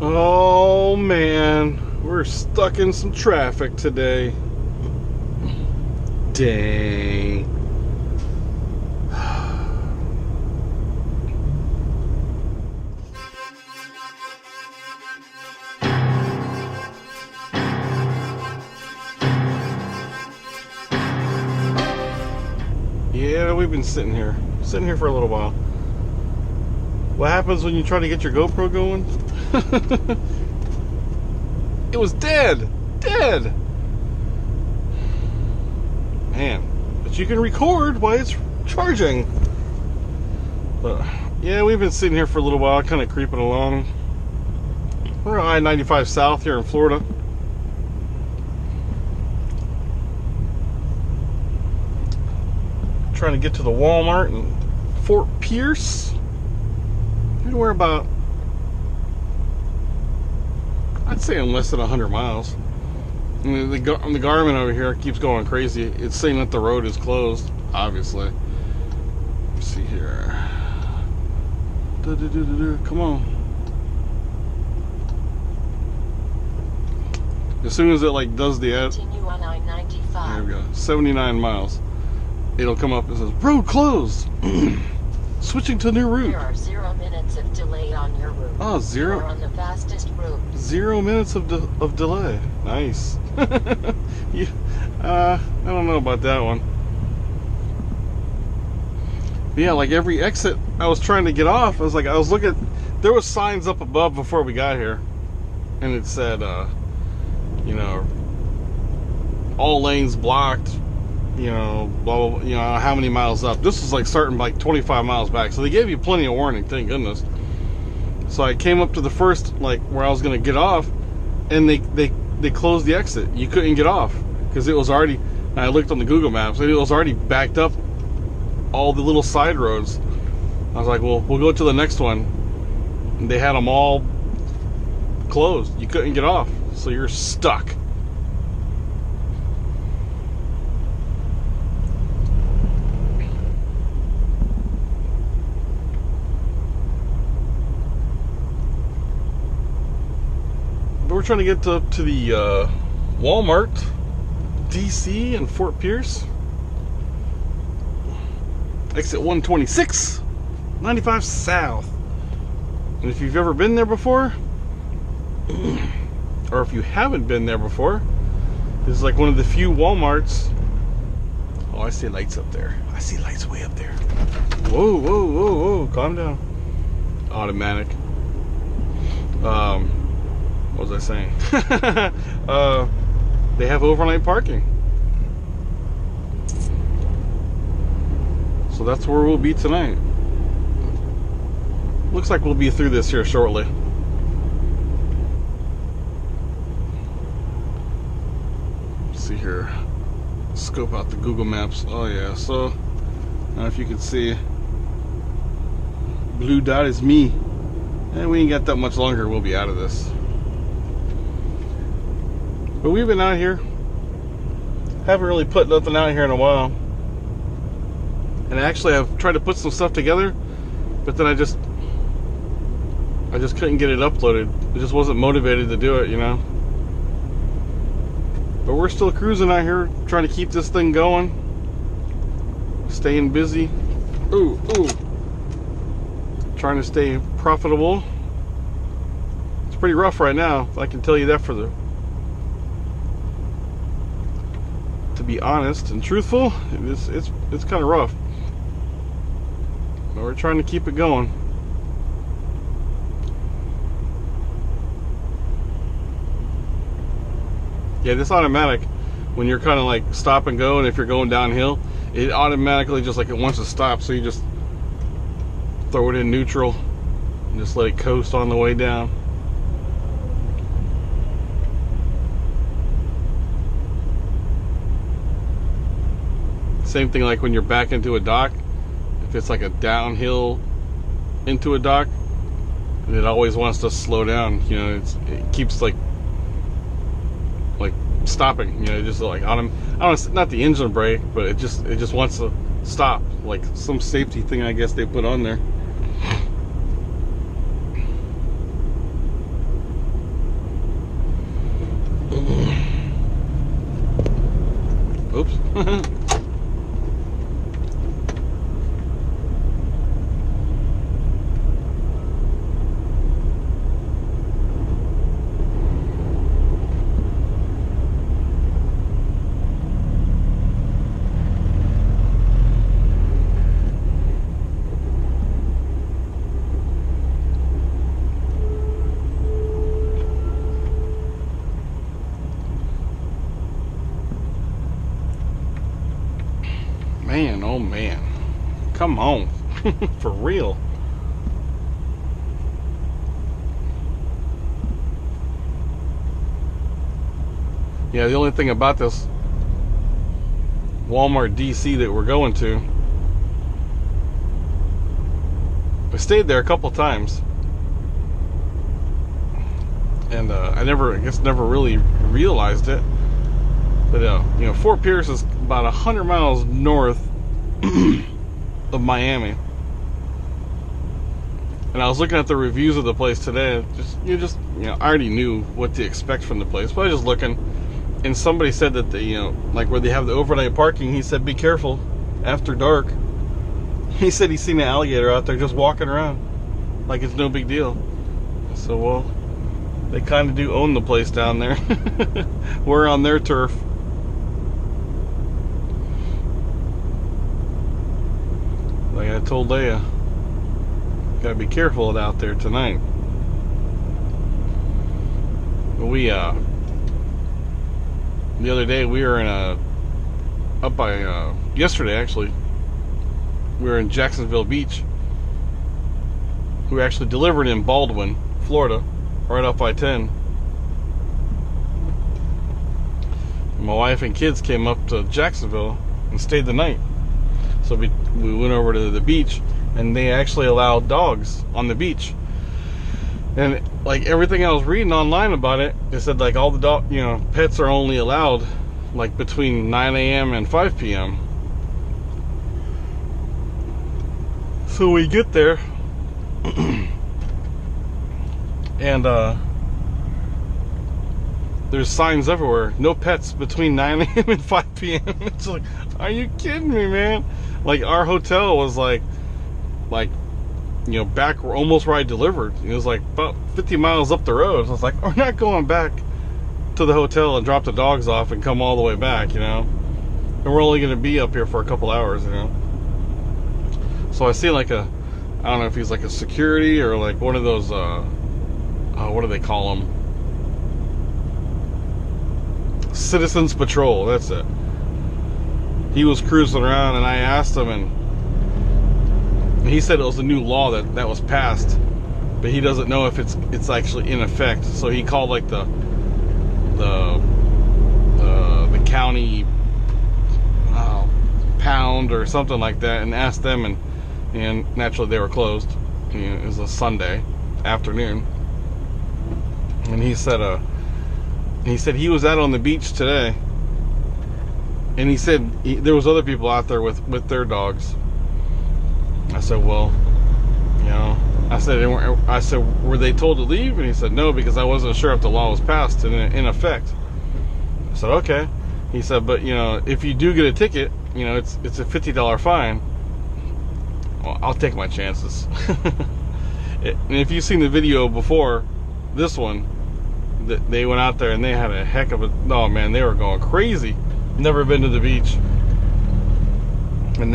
Oh man, we're stuck in some traffic today. Dang. Yeah, we've been sitting here for a little while. What happens when you try to get your GoPro going? It was dead. Man, but you can record while it's charging. But yeah, we've been sitting here for a little while, kind of creeping along. We're on I95 South here in Florida. Trying to get to the Walmart in Fort Pierce. We're about, I'd say, in less than 100 miles. And the Garmin over here keeps going crazy. It's saying that the road is closed, obviously. Let's see here. Come on. As soon as it like does the ad, continue on I95. There we go. 79 miles. It'll come up and says road closed. Switching to new route. There are 0 minutes of delay on your route. Oh, zero. You're on the fastest route. 0 minutes of delay. Nice. I don't know about that one. But yeah, like every exit I was trying to get off, I was looking, there was signs up above before we got here, and it said, you know, all lanes blocked. You know, blah, blah, blah, you know, how many miles up. This was like starting like 25 miles back. So they gave you plenty of warning, thank goodness. So I came up to the first, like, where I was going to get off, and they closed the exit. You couldn't get off because it was already, and I looked on the Google Maps, and it was already backed up all the little side roads. I was like, well, we'll go to the next one. And they had them all closed. You couldn't get off. So you're stuck. We're trying to get to the Walmart DC in Fort Pierce. Exit 126, 95 South. And if you've ever been there before, or if you haven't been there before, this is like one of the few Walmarts. Oh, I see lights up there. I see lights way up there. Whoa, whoa, whoa, whoa. Calm down. Automatic. What was I saying? They have overnight parking. So that's where we'll be tonight. Looks like we'll be through this here shortly. Let's see here. Scope out the Google Maps. Oh yeah, so I don't know if you can see. Blue dot is me. And we ain't got that much longer, we'll be out of this. But we've been out here. Haven't really put nothing out here in a while. And actually I've tried to put some stuff together, but then I just couldn't get it uploaded. I just wasn't motivated to do it, you know. But we're still cruising out here, trying to keep this thing going. Staying busy. Ooh. Trying to stay profitable. It's pretty rough right now, I can tell you that to be honest and truthful, it's kind of rough. But we're trying to keep it going. Yeah, this automatic, when you're kind of like stop and go, and if you're going downhill, it automatically just like it wants to stop, so you just throw it in neutral and just let it coast on the way down. Same thing like when you're back into a dock. If it's like a downhill into a dock, it always wants to slow down. You know, it keeps like stopping. You know, just like I don't know, not the engine brake, but it just wants to stop. Like some safety thing, I guess they put on there. Man, oh man. Come on. For real. Yeah, the only thing about this Walmart DC that we're going to, I stayed there a couple times, and I guess never really realized it. But you know, Fort Pierce is about 100 miles north of Miami, and I was looking at the reviews of the place today. You know, I already knew what to expect from the place, but I was just looking, and somebody said that you know, like where they have the overnight parking, he said be careful after dark. He said he's seen an alligator out there just walking around like it's no big deal. So, well, they kind of do own the place down there. We're on their turf. Like I told Leia, gotta be careful out there tonight. We the other day we were in yesterday actually, we were in Jacksonville Beach. We were actually delivered in Baldwin, Florida, right off I-10. My wife and kids came up to Jacksonville and stayed the night. So we went over to the beach, and they actually allowed dogs on the beach. And like everything I was reading online about it, it said like all the pets are only allowed like between 9 a.m. and 5 p.m. So we get there, and there's signs everywhere, no pets between 9 a.m. and 5 p.m. It's like, are you kidding me, man? Like our hotel was like you know, back almost where I delivered. It was like about 50 miles up the road. So I was like, we're not going back to the hotel and drop the dogs off and come all the way back, you know. And we're only going to be up here for a couple hours, you know. So I see like I don't know if he's like a security or like one of those what do they call them? Citizens Patrol, that's it. He was cruising around, and I asked him, and he said it was a new law that was passed, but he doesn't know if it's actually in effect. So he called like the county pound or something like that, and asked them, and naturally they were closed. You know, it was a Sunday afternoon, and he said he was out on the beach today. And he said there was other people out there with their dogs. I said, well, you know, I said, were they told to leave? And he said, no, because I wasn't sure if the law was passed in effect. I said, okay. He said, but, you know, if you do get a ticket, you know, it's a $50 fine. Well, I'll take my chances. And if you've seen the video before this one, they went out there and they had a heck of a, oh man, they were going crazy. Never been to the beach, and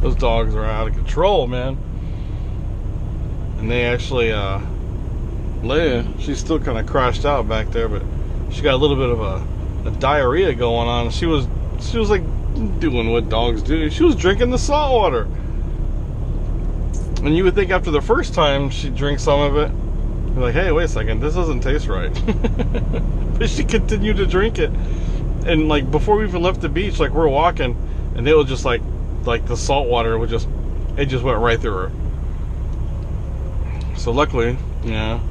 those dogs are out of control, man. And they actually Leia, she's still kind of crashed out back there, but she got a little bit of a diarrhea going on. She was like doing what dogs do. She was drinking the salt water, and you would think after the first time she'd drink some of it, you're like, hey, wait a second, this doesn't taste right. But she continued to drink it. And like before we even left the beach, like we're walking, and it was just like the salt water would just went right through her. So luckily, you know,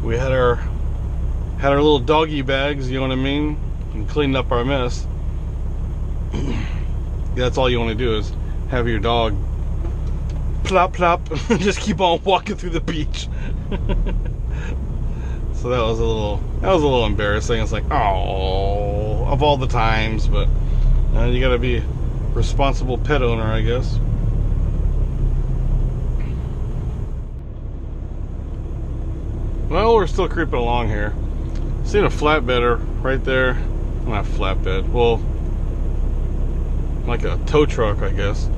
we had our little doggy bags, you know what I mean, and cleaned up our mess. That's all you want to do is have your dog plop plop and just keep on walking through the beach. So that was a little embarrassing. It's like, oh, of all the times, but You gotta be a responsible pet owner, I guess. Well, we're still creeping along here. Seen a flatbedder right there. Not flatbed. Well, like a tow truck, I guess.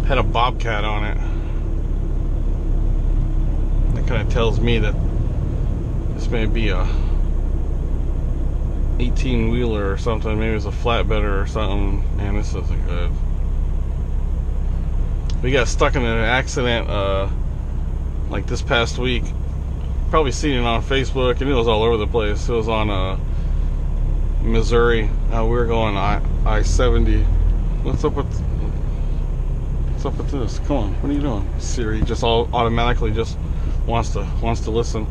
Had a bobcat on it. That kind of tells me that this may be a 18-wheeler or something. Maybe it's a flatbedder or something. Man, this isn't good. We got stuck in an accident like this past week. Probably seen it on Facebook, and it was all over the place. It was on Missouri. We were going I-70. What's up with this? Come on, what are you doing? Siri just automatically just wants to listen.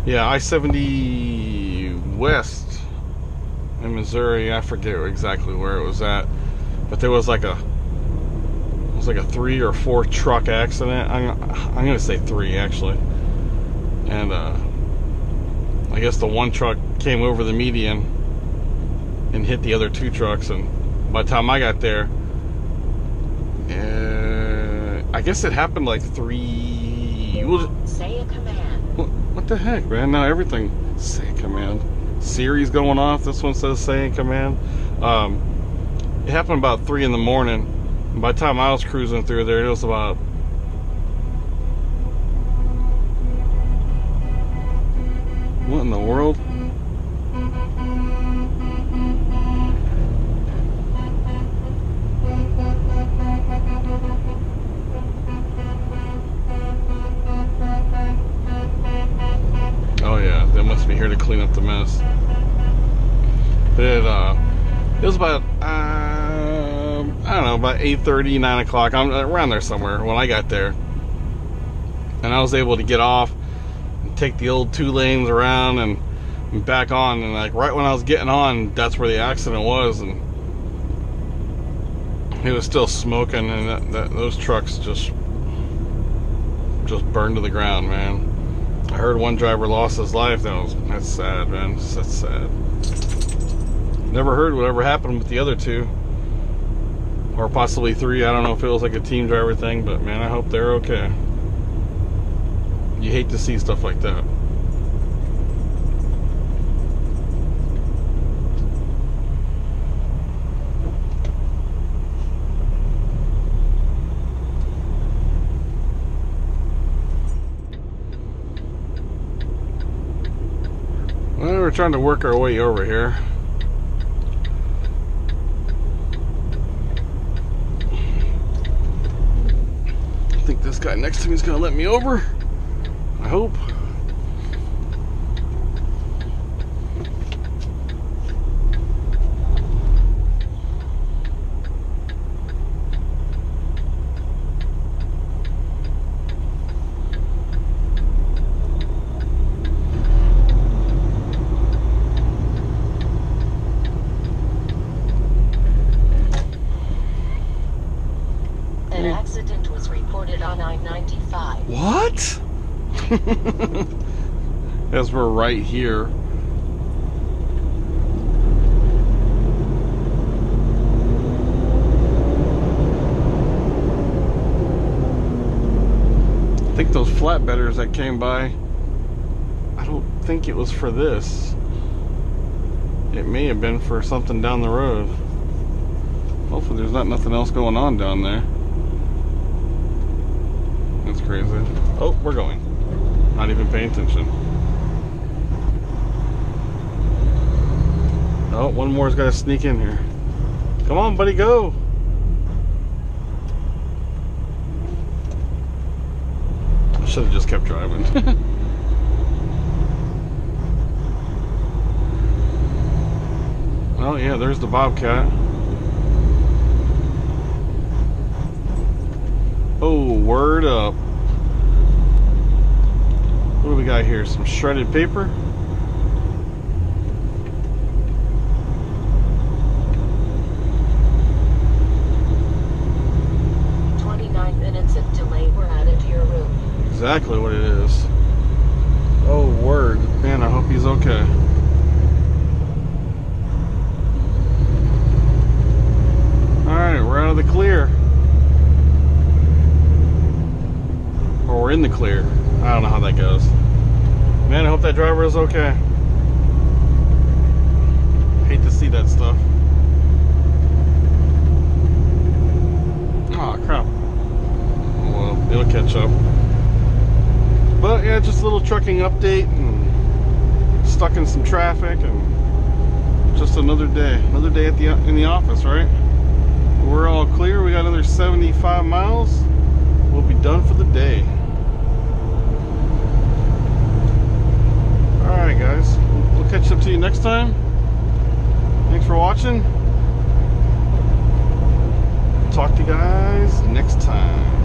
Yeah, I-70 west in Missouri. I forget exactly where it was at, but there was like a 3 or 4 truck accident. I'm gonna say 3 actually, and I guess the one truck came over the median and hit the other 2 trucks, and by the time I got there, I guess it happened like 3. Say a command. What the heck, man? Now everything say a command. Siri's going off. This one says say a command. It happened about 3 in the morning. By the time I was cruising through there, it was about what in the world? Oh yeah, they must be here to clean up the mess. It was about I don't know, about 8:30, 9 o'clock. I'm around there somewhere when I got there, and I was able to get off and take the old 2 lanes around and back on. And like right when I was getting on, that's where the accident was, and it was still smoking, and those trucks just burned to the ground, man. I heard one driver lost his life. That's sad, man. That's sad. Never heard whatever happened with the other 2. Or possibly 3. I don't know if it was like a team driver thing, but man, I hope they're okay. You hate to see stuff like that. Well, we're trying to work our way over here. I think this guy next to me is going to let me over. I hope. An accident was reported on I95. What? As we're right here. I think those flatbedders that came by, I don't think it was for this. It may have been for something down the road. Hopefully there's not nothing else going on down there. That's crazy. Oh, we're going. Not even paying attention. Oh, one more's got to sneak in here. Come on, buddy, go. I should have just kept driving. Oh, yeah, there's the Bobcat. Oh, word up. What do we got here? Some shredded paper? exactly what it is. Oh, word. Man, I hope he's okay. Alright, we're out of the clear. Or we're in the clear. I don't know how that goes. Man, I hope that driver is okay. Hate to see that stuff. Oh, crap. Well, it'll catch up. But yeah, just a little trucking update, and stuck in some traffic, and just another day at in the office, right? We're all clear. We got another 75 miles. We'll be done for the day. All right, guys. We'll catch up to you next time. Thanks for watching. Talk to you guys next time.